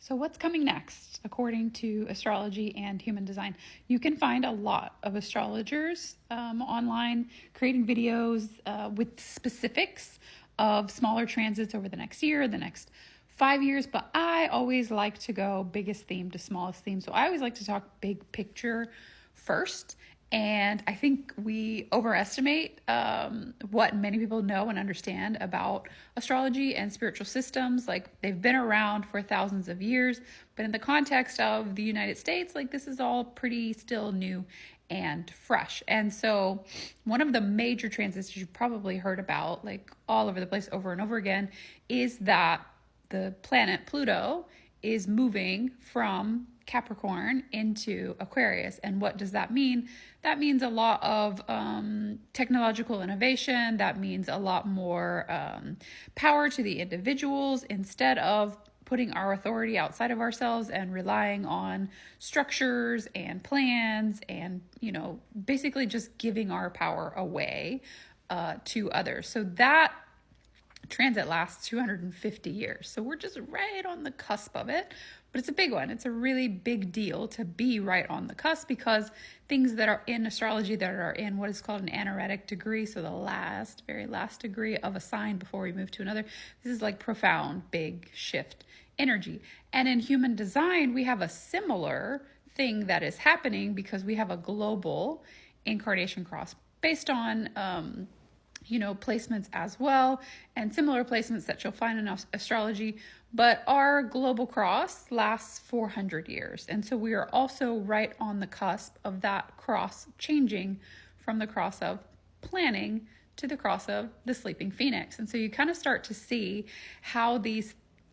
So what's coming next, according to astrology and human design? You can find a lot of astrologers online creating videos with specifics of smaller transits over the next year, the next 5 years, but I always like to go biggest theme to smallest theme. So I always like to talk big picture first. And I think we overestimate what many people know and understand about astrology and spiritual systems. Like, they've been around for thousands of years, but in the context of the United States, like, this is all pretty still new and fresh. And so one of the major transits you've probably heard about, like all over the place over and over again, is that the planet Pluto is moving from Capricorn into Aquarius. And what does that mean? That means a lot of technological innovation. That means a lot more power to the individuals, instead of putting our authority outside of ourselves and relying on structures and plans and, basically just giving our power away to others. So that transit lasts 250 years. So we're just right on the cusp of it, but it's a big one. It's a really big deal to be right on the cusp, because things that are in astrology that are in what is called an anaretic degree, so the very last degree of a sign before we move to another, this is like profound, big shift energy. And in human design, we have a similar thing that is happening, because we have a global incarnation cross based on placements as well, and similar placements that you'll find in astrology. But our global cross lasts 400 years. And so we are also right on the cusp of that cross changing from the cross of planning to the cross of the sleeping phoenix. And so you kind of start to see how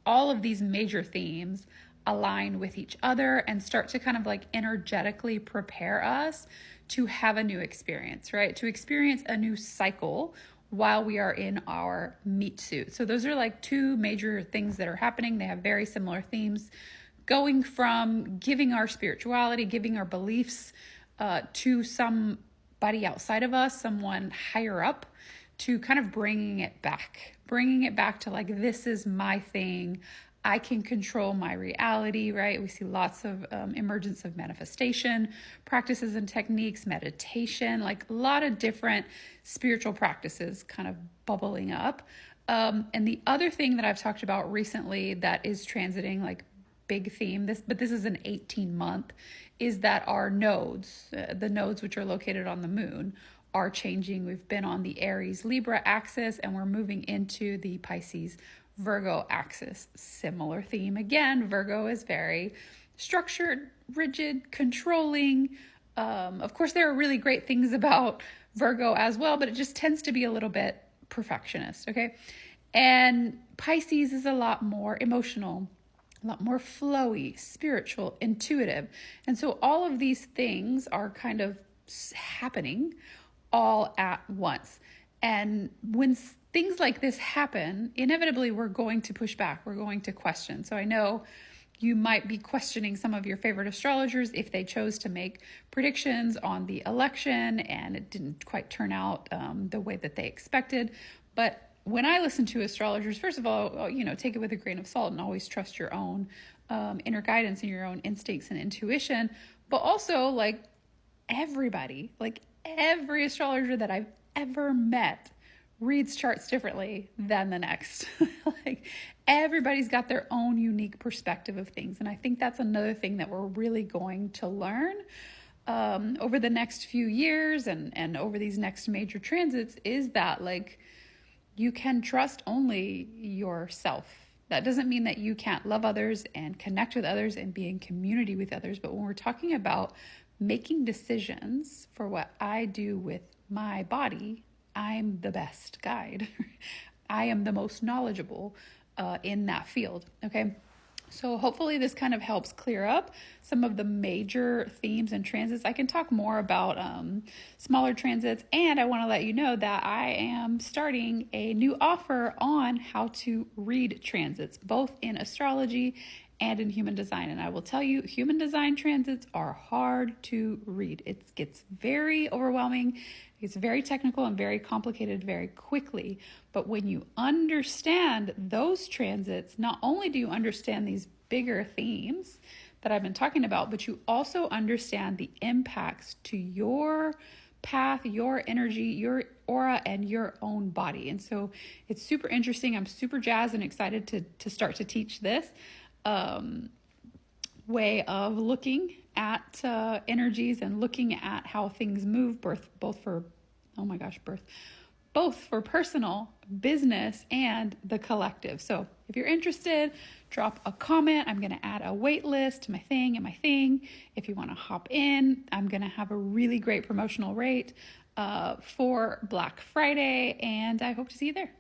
all of these major themes align with each other and start to kind of like energetically prepare us to have a new experience, right? To experience a new cycle while we are in our meat suit. So those are like two major things that are happening. They have very similar themes, going from giving our spirituality, giving our beliefs to somebody outside of us, someone higher up, to kind of bringing it back to like, this is my thing. I can control my reality, right? We see lots of emergence of manifestation practices and techniques, meditation, like a lot of different spiritual practices kind of bubbling up. And the other thing that I've talked about recently that is transiting, like big theme, this is an 18-month, is that our nodes, the nodes which are located on the moon, are changing. We've been on the Aries Libra axis and we're moving into the Pisces Virgo axis. Similar theme again. Virgo is very structured, rigid, controlling. Of course, there are really great things about Virgo as well, but it just tends to be a little bit perfectionist, okay? And Pisces is a lot more emotional, a lot more flowy, spiritual, intuitive. And so all of these things are kind of happening all at once. And when things like this happen, inevitably we're going to push back. We're going to question. So I know you might be questioning some of your favorite astrologers if they chose to make predictions on the election and it didn't quite turn out the way that they expected. But when I listen to astrologers, first of all, take it with a grain of salt and always trust your own inner guidance and your own instincts and intuition. But also, like, everybody, like every astrologer that I've ever met reads charts differently than the next. Like, everybody's got their own unique perspective of things. And I think that's another thing that we're really going to learn over the next few years and over these next major transits, is that, like, you can trust only yourself. That doesn't mean that you can't love others and connect with others and be in community with others. But when we're talking about making decisions for what I do with my body, I'm the best guide. I am the most knowledgeable in that field. Okay. So hopefully this kind of helps clear up some of the major themes and transits. I can talk more about smaller transits, and I want to let you know that I am starting a new offer on how to read transits, both in astrology and in human design. And I will tell you, human design transits are hard to read. It gets very overwhelming. It's very technical and very complicated very quickly. But when you understand those transits, not only do you understand these bigger themes that I've been talking about, but you also understand the impacts to your path, your energy, your aura, and your own body. And so it's super interesting. I'm super jazzed and excited to start to teach this way of looking at energies and looking at how things move, both for personal, business, and the collective. So if you're interested, drop a comment. I'm going to add a wait list to my thing. If you want to hop in, I'm going to have a really great promotional rate for Black Friday, and I hope to see you there.